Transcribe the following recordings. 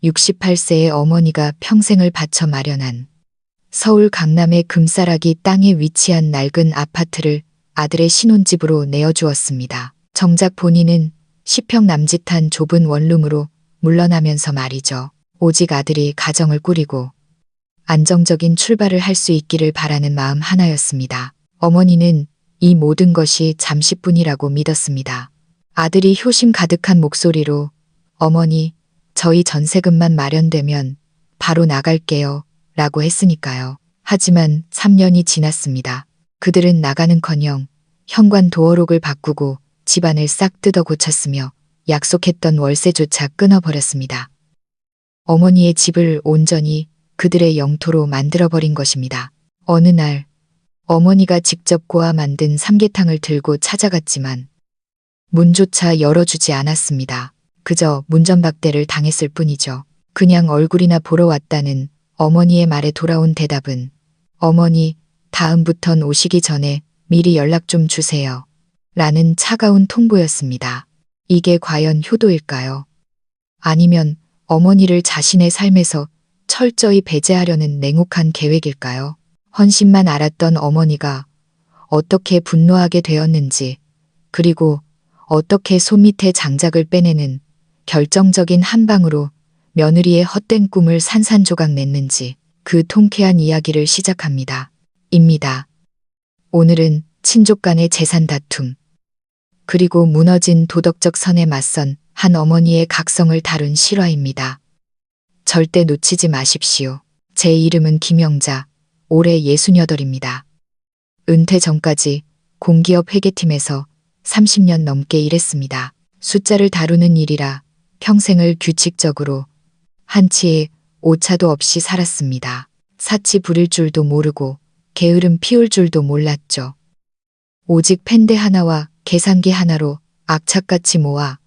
68세의 어머니가 평생을 바쳐 마련한 서울 강남의 금싸라기 땅에 위치한 낡은 아파트를 아들의 신혼집으로 내어주었습니다. 정작 본인은 10평 남짓한 좁은 원룸으로 물러나면서 말이죠. 오직 아들이 가정을 꾸리고 안정적인 출발을 할 수 있기를 바라는 마음 하나였습니다. 어머니는 이 모든 것이 잠시뿐이라고 믿었습니다. 아들이 효심 가득한 목소리로 어머니, 저희 전세금만 마련되면 바로 나갈게요 라고 했으니까요. 하지만 3년이 지났습니다. 그들은 나가는커녕 현관 도어록을 바꾸고 집안을 싹 뜯어 고쳤으며 약속했던 월세조차 끊어버렸습니다. 어머니의 집을 온전히 그들의 영토로 만들어버린 것입니다. 어느 날 어머니가 직접 고아 만든 삼계탕을 들고 찾아갔지만 문조차 열어주지 않았습니다. 그저 문전박대를 당했을 뿐이죠. 그냥 얼굴이나 보러 왔다는 어머니의 말에 돌아온 대답은 어머니, 다음부턴 오시기 전에 미리 연락 좀 주세요. 라는 차가운 통보였습니다. 이게 과연 효도일까요? 아니면 어머니를 자신의 삶에서 철저히 배제하려는 냉혹한 계획일까요? 헌신만 알았던 어머니가 어떻게 분노하게 되었는지, 그리고 어떻게 손밑에 장작을 빼내는 결정적인 한 방으로 며느리의 헛된 꿈을 산산조각 냈는지 그 통쾌한 이야기를 시작합니다. 입니다. 오늘은 친족 간의 재산 다툼, 그리고 무너진 도덕적 선에 맞선 한 어머니의 각성을 다룬 실화입니다. 절대 놓치지 마십시오. 제 이름은 김영자, 올해 68입니다. 은퇴 전까지 공기업 회계팀에서 30년 넘게 일했습니다. 숫자를 다루는 일이라 평생을 규칙적으로 한치의 오차도 없이 살았습니다. 사치 부릴 줄도 모르고 게으름 피울 줄도 몰랐죠. 오직 펜대 하나와 계산기 하나로 악착같이 모아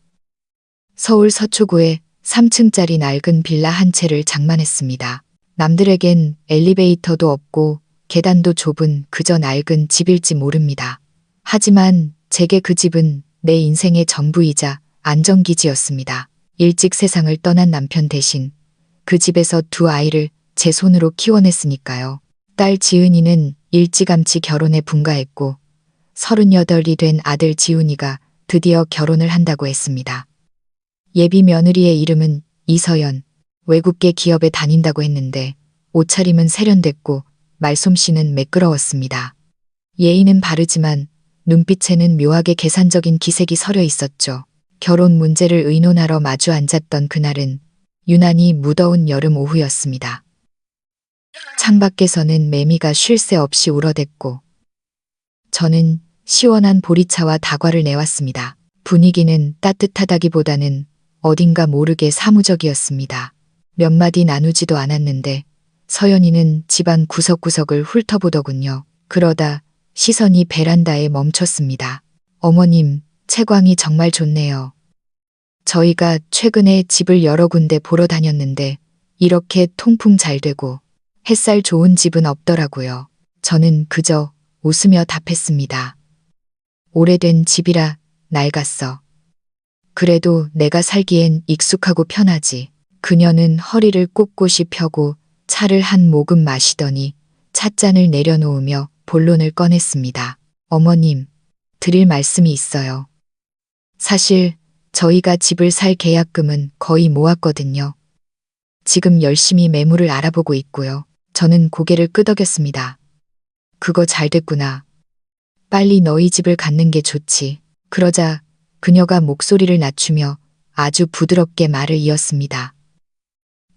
서울 서초구에 3층짜리 낡은 빌라 한 채를 장만했습니다. 남들에겐 엘리베이터도 없고 계단도 좁은 그저 낡은 집일지 모릅니다. 하지만 제게 그 집은 내 인생의 전부이자 안정기지였습니다. 일찍 세상을 떠난 남편 대신 그 집에서 두 아이를 제 손으로 키워냈으니까요. 딸 지은이는 일찌감치 결혼에 분가했고 38이 된 아들 지훈이가 드디어 결혼을 한다고 했습니다. 예비 며느리의 이름은 이서연, 외국계 기업에 다닌다고 했는데 옷차림은 세련됐고 말솜씨는 매끄러웠습니다. 예의는 바르지만 눈빛에는 묘하게 계산적인 기색이 서려 있었죠. 결혼 문제를 의논하러 마주 앉았던 그날은 유난히 무더운 여름 오후였습니다. 창밖에서는 매미가 쉴 새 없이 울어댔고 저는 시원한 보리차와 다과를 내왔습니다. 분위기는 따뜻하다기보다는 어딘가 모르게 사무적이었습니다. 몇 마디 나누지도 않았는데 서연이는 집안 구석구석을 훑어보더군요. 그러다 시선이 베란다에 멈췄습니다. 어머님, 채광이 정말 좋네요. 저희가 최근에 집을 여러 군데 보러 다녔는데 이렇게 통풍 잘 되고 햇살 좋은 집은 없더라고요. 저는 그저 웃으며 답했습니다. 오래된 집이라 낡았어. 그래도 내가 살기엔 익숙하고 편하지. 그녀는 허리를 꼿꼿이 펴고 차를 한 모금 마시더니 찻잔을 내려놓으며 본론을 꺼냈습니다. 어머님, 드릴 말씀이 있어요. 사실 저희가 집을 살 계약금은 거의 모았거든요. 지금 열심히 매물을 알아보고 있고요. 저는 고개를 끄덕였습니다. 그거 잘 됐구나. 빨리 너희 집을 갖는 게 좋지. 그러자 그녀가 목소리를 낮추며 아주 부드럽게 말을 이었습니다.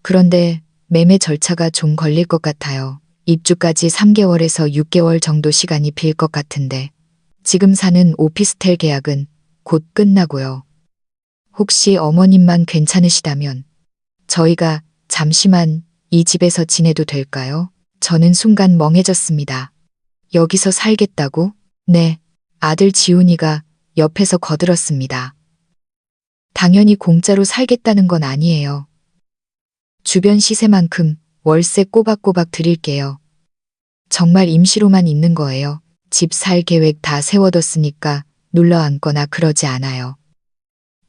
그런데 매매 절차가 좀 걸릴 것 같아요. 입주까지 3개월에서 6개월 정도 시간이 빌 것 같은데 지금 사는 오피스텔 계약은 곧 끝나고요. 혹시 어머님만 괜찮으시다면 저희가 잠시만 이 집에서 지내도 될까요? 저는 순간 멍해졌습니다. 여기서 살겠다고? 네, 아들 지훈이가 옆에서 거들었습니다. 당연히 공짜로 살겠다는 건 아니에요. 주변 시세만큼 월세 꼬박꼬박 드릴게요. 정말 임시로만 있는 거예요. 집 살 계획 다 세워뒀으니까 눌러 앉거나 그러지 않아요.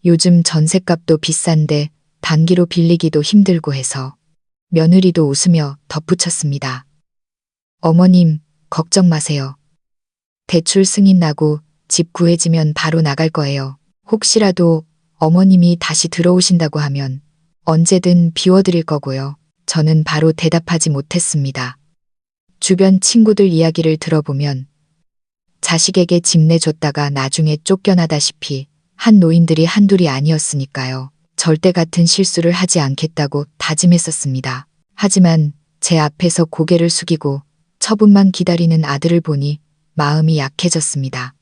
요즘 전셋값도 비싼데 단기로 빌리기도 힘들고 해서 며느리도 웃으며 덧붙였습니다. 어머님, 걱정 마세요. 대출 승인 나고 집 구해지면 바로 나갈 거예요. 혹시라도 어머님이 다시 들어오신다고 하면 언제든 비워드릴 거고요. 저는 바로 대답하지 못했습니다. 주변 친구들 이야기를 들어보면 자식에게 집 내줬다가 나중에 쫓겨나다시피 한 노인들이 한둘이 아니었으니까요. 절대 같은 실수를 하지 않겠다고 다짐했었습니다. 하지만 제 앞에서 고개를 숙이고 처분만 기다리는 아들을 보니 마음이 약해졌습니다.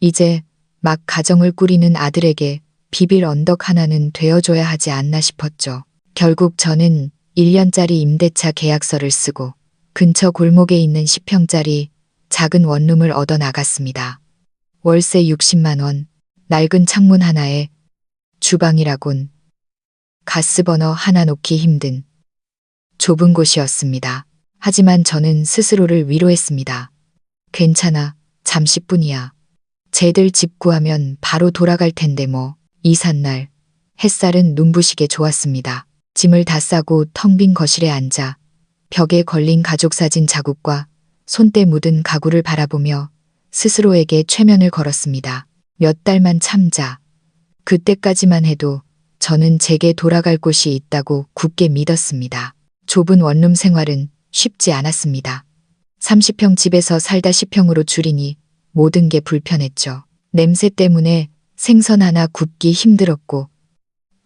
이제 막 가정을 꾸리는 아들에게 비빌 언덕 하나는 되어줘야 하지 않나 싶었죠. 결국 저는 1년짜리 임대차 계약서를 쓰고 근처 골목에 있는 10평짜리 작은 원룸을 얻어 나갔습니다. 월세 60만 원, 낡은 창문 하나에 주방이라곤 가스버너 하나 놓기 힘든 좁은 곳이었습니다. 하지만 저는 스스로를 위로했습니다. 괜찮아, 잠시뿐이야. 쟤들 집 구하면 바로 돌아갈 텐데 뭐. 이삿날 햇살은 눈부시게 좋았습니다. 짐을 다 싸고 텅 빈 거실에 앉아 벽에 걸린 가족사진 자국과 손때 묻은 가구를 바라보며 스스로에게 최면을 걸었습니다. 몇 달만 참자. 그때까지만 해도 저는 제게 돌아갈 곳이 있다고 굳게 믿었습니다. 좁은 원룸 생활은 쉽지 않았습니다. 30평 집에서 살다 10평으로 줄이니 모든 게 불편했죠. 냄새 때문에 생선 하나 굽기 힘들었고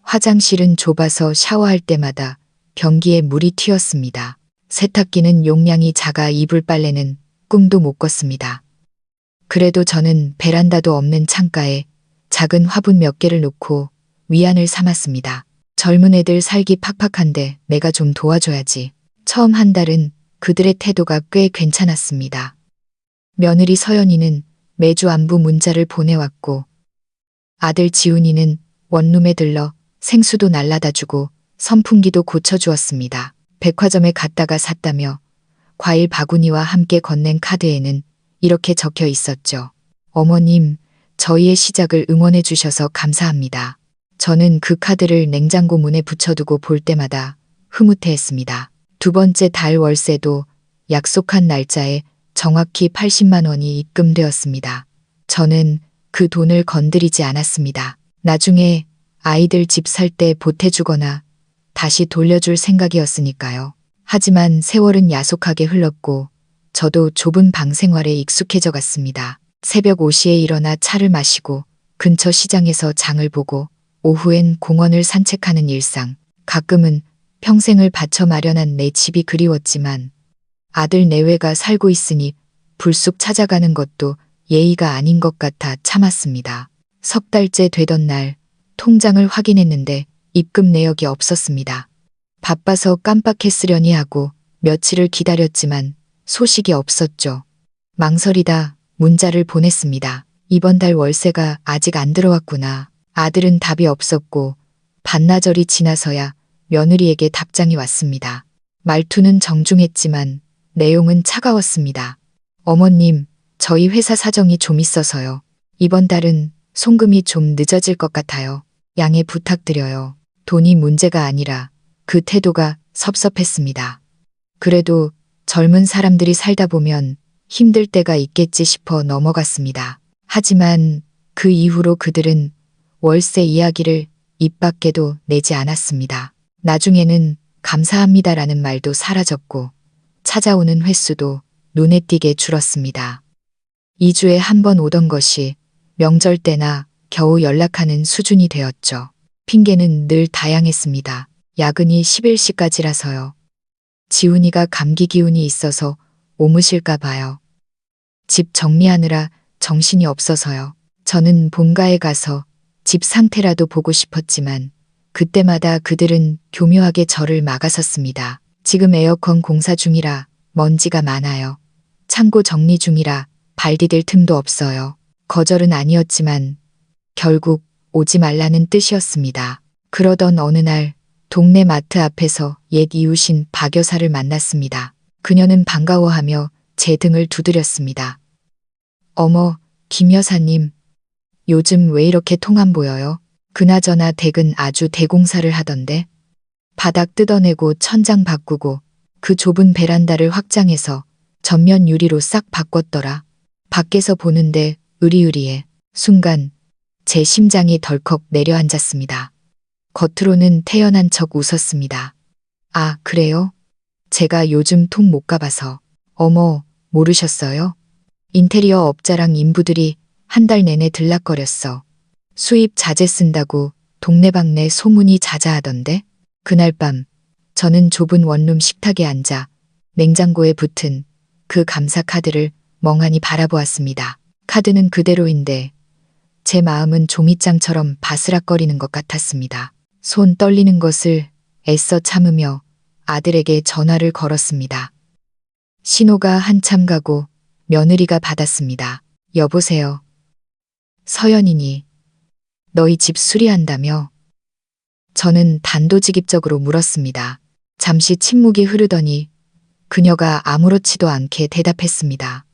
화장실은 좁아서 샤워할 때마다 변기에 물이 튀었습니다. 세탁기는 용량이 작아 이불 빨래는 꿈도 못 꿨습니다. 그래도 저는 베란다도 없는 창가에 작은 화분 몇 개를 놓고 위안을 삼았습니다. 젊은 애들 살기 팍팍한데 내가 좀 도와줘야지. 처음 한 달은 그들의 태도가 꽤 괜찮았습니다. 며느리 서연이는 매주 안부 문자를 보내왔고 아들 지훈이는 원룸에 들러 생수도 날라다 주고 선풍기도 고쳐주었습니다. 백화점에 갔다가 샀다며 과일 바구니와 함께 건넨 카드에는 이렇게 적혀 있었죠. 어머님, 저희의 시작을 응원해 주셔서 감사합니다. 저는 그 카드를 냉장고 문에 붙여두고 볼 때마다 흐뭇해했습니다. 두 번째 달 월세도 약속한 날짜에 정확히 80만 원이 입금되었습니다. 저는 그 돈을 건드리지 않았습니다. 나중에 아이들 집 살 때 보태주거나 다시 돌려줄 생각이었으니까요. 하지만 세월은 야속하게 흘렀고 저도 좁은 방 생활에 익숙해져 갔습니다. 새벽 5시에 일어나 차를 마시고 근처 시장에서 장을 보고 오후엔 공원을 산책하는 일상. 가끔은 평생을 바쳐 마련한 내 집이 그리웠지만 아들 내외가 살고 있으니 불쑥 찾아가는 것도 예의가 아닌 것 같아 참았습니다. 석 달째 되던 날 통장을 확인했는데 입금 내역이 없었습니다. 바빠서 깜빡했으려니 하고 며칠을 기다렸지만 소식이 없었죠. 망설이다 문자를 보냈습니다. 이번 달 월세가 아직 안 들어왔구나. 아들은 답이 없었고 반나절이 지나서야 며느리에게 답장이 왔습니다. 말투는 정중했지만 내용은 차가웠습니다. 어머님, 저희 회사 사정이 좀 있어서요. 이번 달은 송금이 좀 늦어질 것 같아요. 양해 부탁드려요. 돈이 문제가 아니라 그 태도가 섭섭했습니다. 그래도 젊은 사람들이 살다 보면 힘들 때가 있겠지 싶어 넘어갔습니다. 하지만 그 이후로 그들은 월세 이야기를 입 밖에도 내지 않았습니다. 나중에는 감사합니다라는 말도 사라졌고 찾아오는 횟수도 눈에 띄게 줄었습니다. 2주에 한 번 오던 것이 명절 때나 겨우 연락하는 수준이 되었죠. 핑계는 늘 다양했습니다. 야근이 11시까지라서요. 지훈이가 감기 기운이 있어서 오무실까 봐요. 집 정리하느라 정신이 없어서요. 저는 본가에 가서 집 상태라도 보고 싶었지만 그때마다 그들은 교묘하게 저를 막아섰습니다. 지금 에어컨 공사 중이라 먼지가 많아요. 창고 정리 중이라 발 디딜 틈도 없어요. 거절은 아니었지만 결국 오지 말라는 뜻이었습니다. 그러던 어느 날 동네 마트 앞에서 옛 이웃인 박 여사를 만났습니다. 그녀는 반가워하며 제 등을 두드렸습니다. 어머, 김 여사님, 요즘 왜 이렇게 통 안 보여요? 그나저나 댁은 아주 대공사를 하던데. 바닥 뜯어내고 천장 바꾸고 그 좁은 베란다를 확장해서 전면 유리로 싹 바꿨더라. 밖에서 보는데 으리으리해. 순간 제 심장이 덜컥 내려앉았습니다. 겉으로는 태연한 척 웃었습니다. 아, 그래요? 제가 요즘 통 못 가봐서. 어머, 모르셨어요? 인테리어 업자랑 인부들이 한 달 내내 들락거렸어. 수입 자재 쓴다고 동네방네 소문이 자자하던데. 그날 밤 저는 좁은 원룸 식탁에 앉아 냉장고에 붙은 그 감사 카드를 멍하니 바라보았습니다. 카드는 그대로인데 제 마음은 종이장처럼 바스락거리는 것 같았습니다. 손 떨리는 것을 애써 참으며 아들에게 전화를 걸었습니다. 신호가 한참 가고 며느리가 받았습니다. 여보세요. 서연이니, 너희 집 수리한다며? 저는 단도직입적으로 물었습니다. 잠시 침묵이 흐르더니 그녀가 아무렇지도 않게 대답했습니다.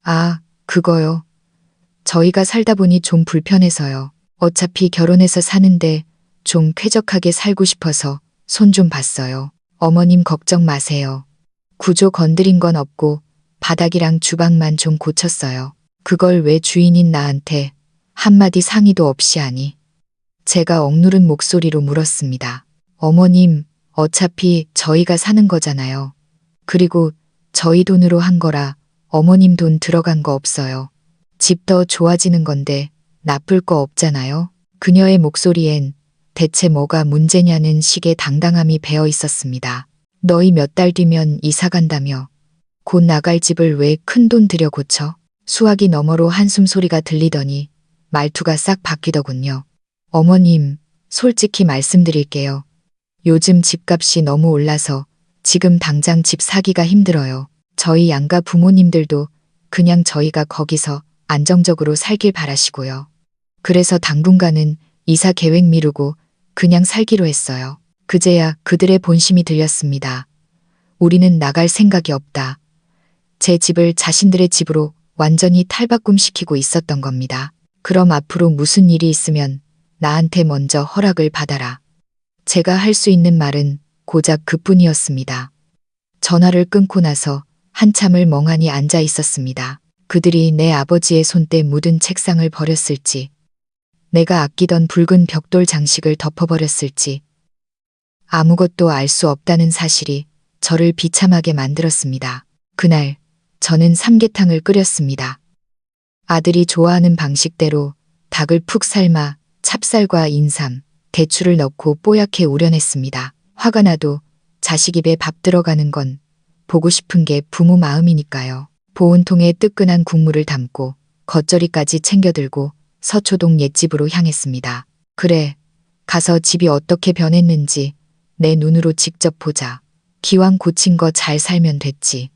아, 그거요. 저희가 살다 보니 좀 불편해서요. 어차피 결혼해서 사는데 좀 쾌적하게 살고 싶어서 손 좀 봤어요. 어머님 걱정 마세요. 구조 건드린 건 없고 바닥이랑 주방만 좀 고쳤어요. 그걸 왜 주인인 나한테 한마디 상의도 없이 하니? 제가 억누른 목소리로 물었습니다. 어머님, 어차피 저희가 사는 거잖아요. 그리고 저희 돈으로 한 거라 어머님 돈 들어간 거 없어요. 집 더 좋아지는 건데 나쁠 거 없잖아요. 그녀의 목소리엔 대체 뭐가 문제냐는 식의 당당함이 배어 있었습니다. 너희 몇 달 뒤면 이사 간다며. 곧 나갈 집을 왜 큰돈 들여 고쳐? 수화기 너머로 한숨 소리가 들리더니 말투가 싹 바뀌더군요. 어머님, 솔직히 말씀드릴게요. 요즘 집값이 너무 올라서 지금 당장 집 사기가 힘들어요. 저희 양가 부모님들도 그냥 저희가 거기서 안정적으로 살길 바라시고요. 그래서 당분간은 이사 계획 미루고 그냥 살기로 했어요. 그제야 그들의 본심이 들렸습니다. 우리는 나갈 생각이 없다. 제 집을 자신들의 집으로 완전히 탈바꿈시키고 있었던 겁니다. 그럼 앞으로 무슨 일이 있으면 나한테 먼저 허락을 받아라. 제가 할 수 있는 말은 고작 그뿐이었습니다. 전화를 끊고 나서 한참을 멍하니 앉아 있었습니다. 그들이 내 아버지의 손때 묻은 책상을 버렸을지, 내가 아끼던 붉은 벽돌 장식을 덮어버렸을지, 아무것도 알 수 없다는 사실이 저를 비참하게 만들었습니다. 그날 저는 삼계탕을 끓였습니다. 아들이 좋아하는 방식대로 닭을 푹 삶아 찹쌀과 인삼, 대추를 넣고 뽀얗게 우려냈습니다. 화가 나도 자식 입에 밥 들어가는 건 보고 싶은 게 부모 마음이니까요. 보온통에 뜨끈한 국물을 담고 겉절이까지 챙겨들고 서초동 옛집으로 향했습니다. 그래, 가서 집이 어떻게 변했는지 내 눈으로 직접 보자. 기왕 고친 거 잘 살면 됐지.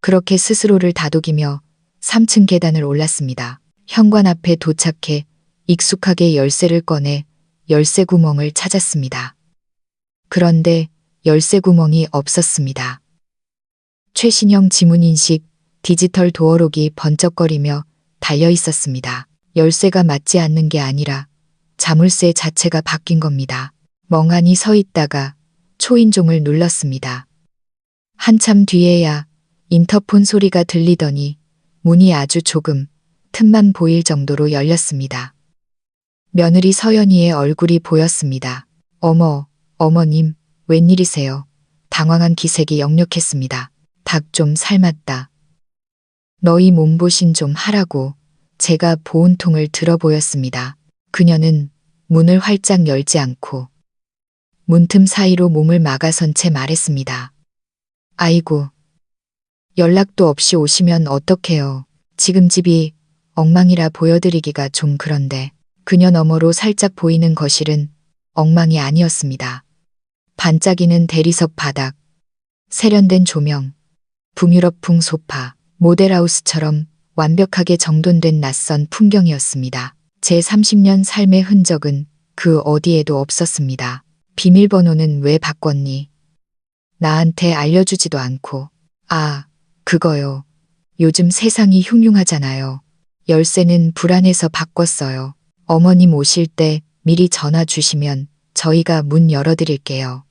그렇게 스스로를 다독이며 3층 계단을 올랐습니다. 현관 앞에 도착해 익숙하게 열쇠를 꺼내 열쇠 구멍을 찾았습니다. 그런데 열쇠 구멍이 없었습니다. 최신형 지문인식 디지털 도어록이 번쩍거리며 달려 있었습니다. 열쇠가 맞지 않는 게 아니라 자물쇠 자체가 바뀐 겁니다. 멍하니 서 있다가 초인종을 눌렀습니다. 한참 뒤에야 인터폰 소리가 들리더니 문이 아주 조금 틈만 보일 정도로 열렸습니다. 며느리 서연이의 얼굴이 보였습니다. 어머, 어머님, 웬일이세요? 당황한 기색이 역력했습니다. 닭 좀 삶았다. 너희 몸보신 좀 하라고. 제가 보온통을 들어 보였습니다. 그녀는 문을 활짝 열지 않고 문틈 사이로 몸을 막아선 채 말했습니다. 아이고, 연락도 없이 오시면 어떡해요. 지금 집이 엉망이라 보여드리기가 좀 그런데. 그녀 너머로 살짝 보이는 거실은 엉망이 아니었습니다. 반짝이는 대리석 바닥, 세련된 조명, 북유럽풍 소파, 모델하우스처럼 완벽하게 정돈된 낯선 풍경이었습니다. 제 30년 삶의 흔적은 그 어디에도 없었습니다. 비밀번호는 왜 바꿨니? 나한테 알려주지도 않고. 아, 그거요. 요즘 세상이 흉흉하잖아요. 열쇠는 불안해서 바꿨어요. 어머님 오실 때 미리 전화 주시면 저희가 문 열어드릴게요.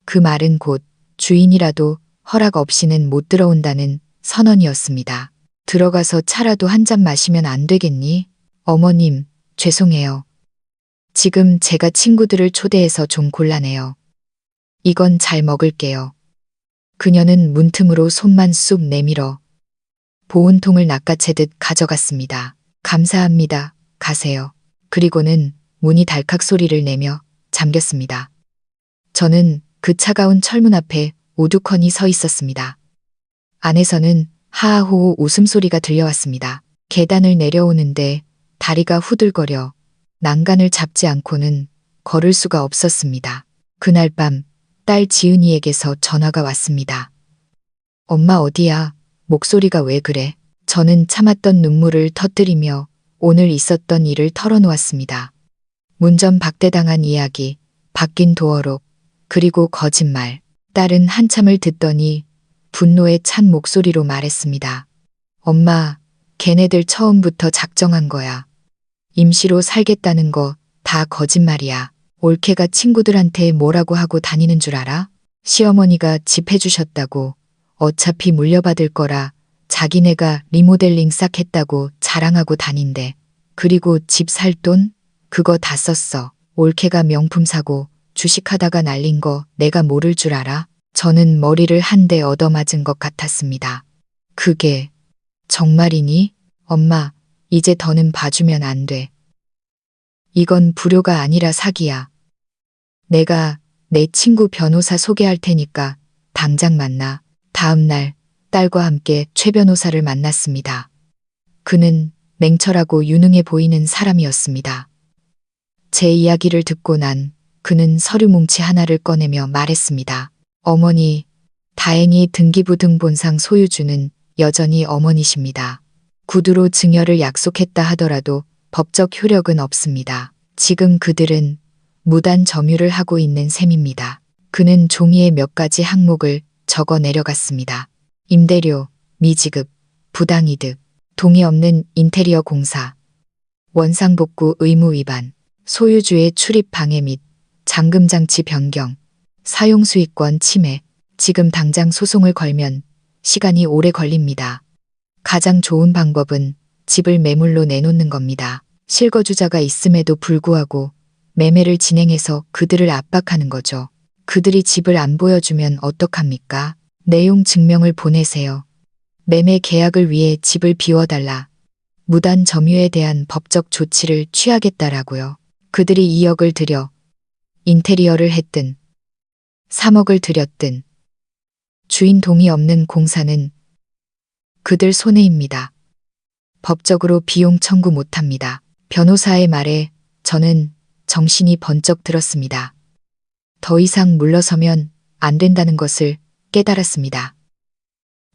그 말은 곧 주인이라도 허락 없이는 못 들어온다는 선언이었습니다. 들어가서 차라도 한 잔 마시면 안 되겠니? 어머님, 죄송해요. 지금 제가 친구들을 초대해서 좀 곤란해요. 이건 잘 먹을게요. 그녀는 문틈으로 손만 쑥 내밀어 보온통을 낚아채듯 가져갔습니다. 감사합니다. 가세요. 그리고는 문이 달칵 소리를 내며 잠겼습니다. 저는 그 차가운 철문 앞에 우두커니 서 있었습니다. 안에서는 하하호호 웃음소리가 들려왔습니다. 계단을 내려오는데 다리가 후들거려 난간을 잡지 않고는 걸을 수가 없었습니다. 그날 밤 딸 지은이에게서 전화가 왔습니다. 엄마 어디야? 목소리가 왜 그래? 저는 참았던 눈물을 터뜨리며 오늘 있었던 일을 털어놓았습니다. 문전 박대당한 이야기, 바뀐 도어록, 그리고 거짓말. 딸은 한참을 듣더니 분노에 찬 목소리로 말했습니다. 엄마, 걔네들 처음부터 작정한 거야. 임시로 살겠다는 거 다 거짓말이야. 올케가 친구들한테 뭐라고 하고 다니는 줄 알아? 시어머니가 집 해주셨다고, 어차피 물려받을 거라 자기네가 리모델링 싹 했다고 자랑하고 다닌대. 그리고 집 살 돈? 그거 다 썼어. 올케가 명품 사고 주식하다가 날린 거 내가 모를 줄 알아? 저는 머리를 한 대 얻어맞은 것 같았습니다. 그게 정말이니? 엄마, 이제 더는 봐주면 안 돼. 이건 불효가 아니라 사기야. 내가 내 친구 변호사 소개할 테니까 당장 만나. 다음 날 딸과 함께 최 변호사를 만났습니다. 그는 냉철하고 유능해 보이는 사람이었습니다. 제 이야기를 듣고 난 그는 서류 뭉치 하나를 꺼내며 말했습니다. 어머니, 다행히 등기부등본상 소유주는 여전히 어머니십니다. 구두로 증여를 약속했다 하더라도 법적 효력은 없습니다. 지금 그들은 무단 점유를 하고 있는 셈입니다. 그는 종이에 몇 가지 항목을 적어 내려갔습니다. 임대료, 미지급, 부당이득, 동의 없는 인테리어 공사, 원상복구 의무 위반, 소유주의 출입 방해 및 잠금장치 변경, 사용수익권 침해. 지금 당장 소송을 걸면 시간이 오래 걸립니다. 가장 좋은 방법은 집을 매물로 내놓는 겁니다. 실거주자가 있음에도 불구하고 매매를 진행해서 그들을 압박하는 거죠. 그들이 집을 안 보여주면 어떡합니까? 내용 증명을 보내세요. 매매 계약을 위해 집을 비워달라. 무단 점유에 대한 법적 조치를 취하겠다라고요. 그들이 2억을 들여 인테리어를 했든 3억을 들였든 주인 동의 없는 공사는 그들 손해입니다. 법적으로 비용 청구 못합니다. 변호사의 말에 저는 정신이 번쩍 들었습니다. 더 이상 물러서면 안 된다는 것을 깨달았습니다.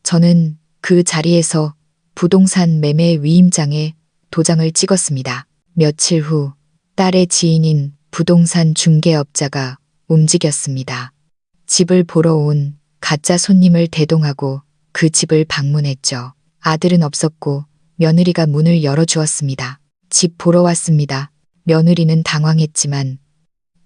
저는 그 자리에서 부동산 매매 위임장에 도장을 찍었습니다. 며칠 후 딸의 지인인 부동산 중개업자가 움직였습니다. 집을 보러 온 가짜 손님을 대동하고 그 집을 방문했죠. 아들은 없었고 며느리가 문을 열어주었습니다. 집 보러 왔습니다. 며느리는 당황했지만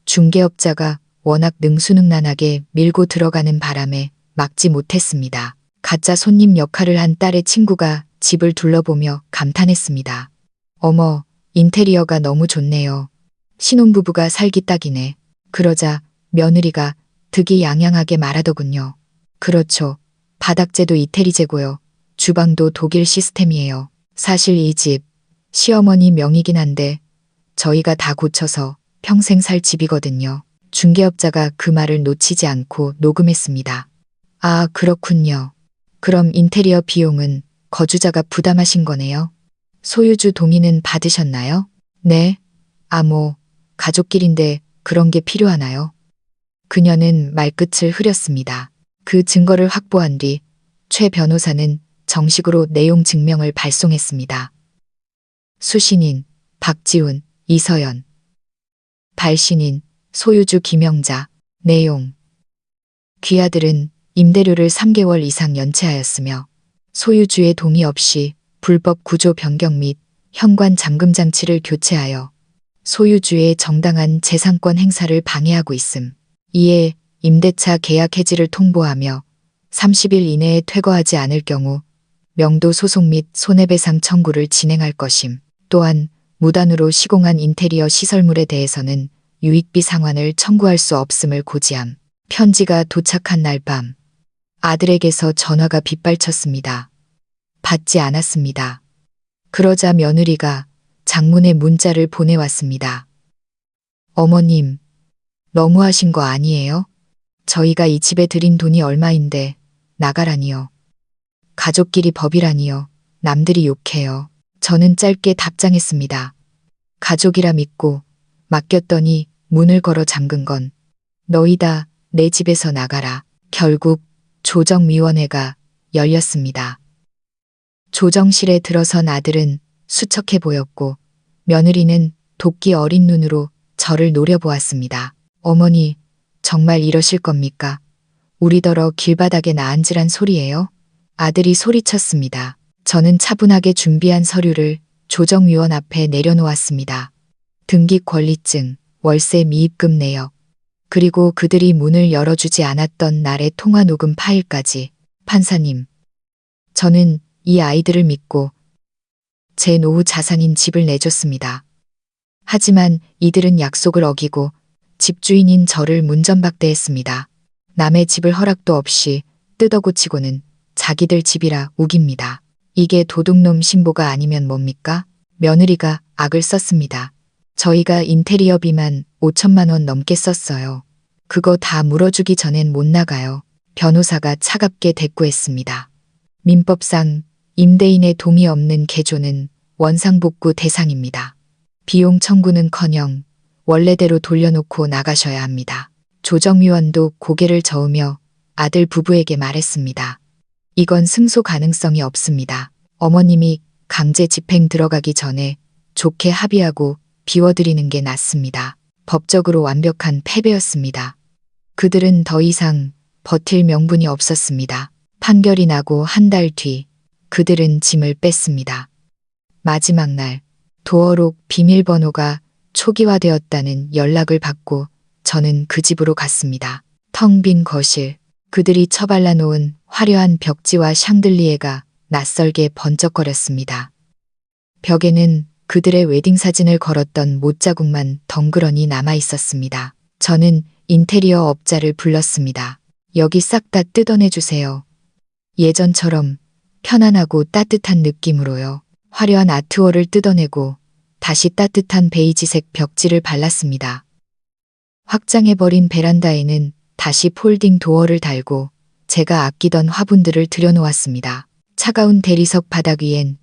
중개업자가 워낙 능수능란하게 밀고 들어가는 바람에 막지 못했습니다. 가짜 손님 역할을 한 딸의 친구가 집을 둘러보며 감탄했습니다. 어머, 인테리어가 너무 좋네요. 신혼부부가 살기 딱이네. 그러자 며느리가 득이양양하게 말하더군요. 그렇죠. 바닥재도 이태리재고요. 주방도 독일 시스템이에요. 사실 이 집 시어머니 명이긴 한데 저희가 다 고쳐서 평생 살 집이거든요. 중개업자가 그 말을 놓치지 않고 녹음했습니다. 아, 그렇군요. 그럼 인테리어 비용은 거주자가 부담하신 거네요. 소유주 동의는 받으셨나요? 네. 가족끼린데 그런 게 필요하나요? 그녀는 말끝을 흐렸습니다. 그 증거를 확보한 뒤 최 변호사는 정식으로 내용 증명을 발송했습니다. 수신인 박지훈, 이서연. 발신인 소유주 김영자. 내용. 귀아들은 임대료를 3개월 이상 연체하였으며 소유주의 동의 없이 불법 구조 변경 및 현관 잠금 장치를 교체하여 소유주의 정당한 재산권 행사를 방해하고 있음. 이에 임대차 계약 해지를 통보하며 30일 이내에 퇴거하지 않을 경우 명도 소송 및 손해배상 청구를 진행할 것임. 또한 무단으로 시공한 인테리어 시설물에 대해서는 유익비 상환을 청구할 수 없음을 고지함. 편지가 도착한 날 밤 아들에게서 전화가 빗발쳤습니다. 받지 않았습니다. 그러자 며느리가 장문의 문자를 보내왔습니다. 어머님, 너무하신 거 아니에요? 저희가 이 집에 들인 돈이 얼마인데 나가라니요. 가족끼리 법이라니요. 남들이 욕해요. 저는 짧게 답장했습니다. 가족이라 믿고 맡겼더니 문을 걸어 잠근 건 너희다. 내 집에서 나가라. 결국 조정위원회가 열렸습니다. 조정실에 들어선 아들은 수척해 보였고 며느리는 도끼 어린 눈으로 저를 노려보았습니다. 어머니, 정말 이러실 겁니까? 우리더러 길바닥에 나앉으란 소리예요? 아들이 소리쳤습니다. 저는 차분하게 준비한 서류를 조정위원 앞에 내려놓았습니다. 등기권리증, 월세 미입금 내역, 그리고 그들이 문을 열어주지 않았던 날의 통화 녹음 파일까지. 판사님, 저는 이 아이들을 믿고 제 노후 자산인 집을 내줬습니다. 하지만 이들은 약속을 어기고 집주인인 저를 문전박대했습니다. 남의 집을 허락도 없이 뜯어고치고는 자기들 집이라 우깁니다. 이게 도둑놈 신보가 아니면 뭡니까? 며느리가 악을 썼습니다. 저희가 인테리어비만 5천만 원 넘게 썼어요. 그거 다 물어주기 전엔 못 나가요. 변호사가 차갑게 대꾸했습니다. 민법상 임대인의 동의 없는 개조는 원상복구 대상입니다. 비용 청구는커녕 원래대로 돌려놓고 나가셔야 합니다. 조정위원도 고개를 저으며 아들 부부에게 말했습니다. 이건 승소 가능성이 없습니다. 어머님이 강제 집행 들어가기 전에 좋게 합의하고 비워드리는 게 낫습니다. 법적으로 완벽한 패배였습니다. 그들은 더 이상 버틸 명분이 없었습니다. 판결이 나고 한 달 뒤 그들은 짐을 뺐습니다. 마지막 날 도어록 비밀번호가 초기화되었다는 연락을 받고 저는 그 집으로 갔습니다. 텅 빈 거실, 그들이 처발라 놓은 화려한 벽지와 샹들리에가 낯설게 번쩍거렸습니다. 벽에는 그들의 웨딩 사진을 걸었던 못자국만 덩그러니 남아 있었습니다. 저는 인테리어 업자를 불렀습니다. 여기 싹 다 뜯어내주세요. 예전처럼 편안하고 따뜻한 느낌으로요. 화려한 아트월을 뜯어내고 다시 따뜻한 베이지색 벽지를 발랐습니다. 확장해버린 베란다에는 다시 폴딩 도어를 달고 제가 아끼던 화분들을 들여놓았습니다. 차가운 대리석 바닥 위엔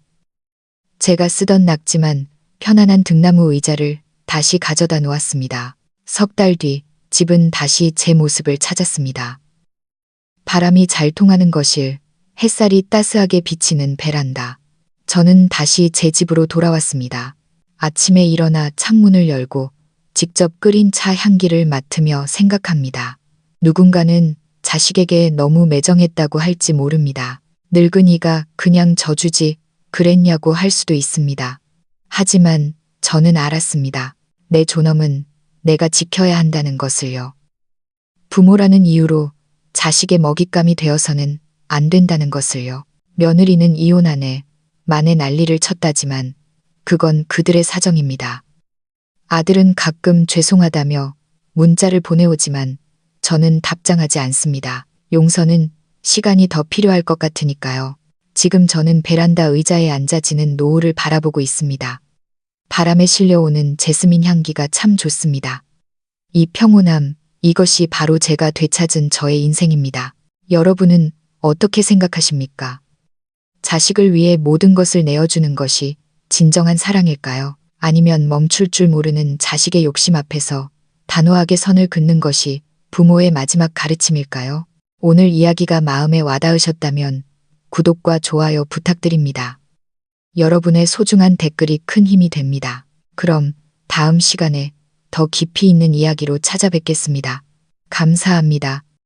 제가 쓰던 낡지만 편안한 등나무 의자를 다시 가져다 놓았습니다. 석 달 뒤 집은 다시 제 모습을 찾았습니다. 바람이 잘 통하는 거실, 햇살이 따스하게 비치는 베란다. 저는 다시 제 집으로 돌아왔습니다. 아침에 일어나 창문을 열고 직접 끓인 차 향기를 맡으며 생각합니다. 누군가는 자식에게 너무 매정했다고 할지 모릅니다. 늙은이가 그냥 져주지 그랬냐고 할 수도 있습니다. 하지만 저는 알았습니다. 내 존엄은 내가 지켜야 한다는 것을요. 부모라는 이유로 자식의 먹잇감이 되어서는 안 된다는 것을요. 며느리는 이혼 안에 만에 난리를 쳤다지만 그건 그들의 사정입니다. 아들은 가끔 죄송하다며 문자를 보내오지만 저는 답장하지 않습니다. 용서는 시간이 더 필요할 것 같으니까요. 지금 저는 베란다 의자에 앉아 지는 노을을 바라보고 있습니다. 바람에 실려오는 제스민 향기가 참 좋습니다. 이 평온함, 이것이 바로 제가 되찾은 저의 인생입니다. 여러분은 어떻게 생각하십니까? 자식을 위해 모든 것을 내어주는 것이 진정한 사랑일까요? 아니면 멈출 줄 모르는 자식의 욕심 앞에서 단호하게 선을 긋는 것이 부모의 마지막 가르침일까요? 오늘 이야기가 마음에 와닿으셨다면 구독과 좋아요 부탁드립니다. 여러분의 소중한 댓글이 큰 힘이 됩니다. 그럼 다음 시간에 더 깊이 있는 이야기로 찾아뵙겠습니다. 감사합니다.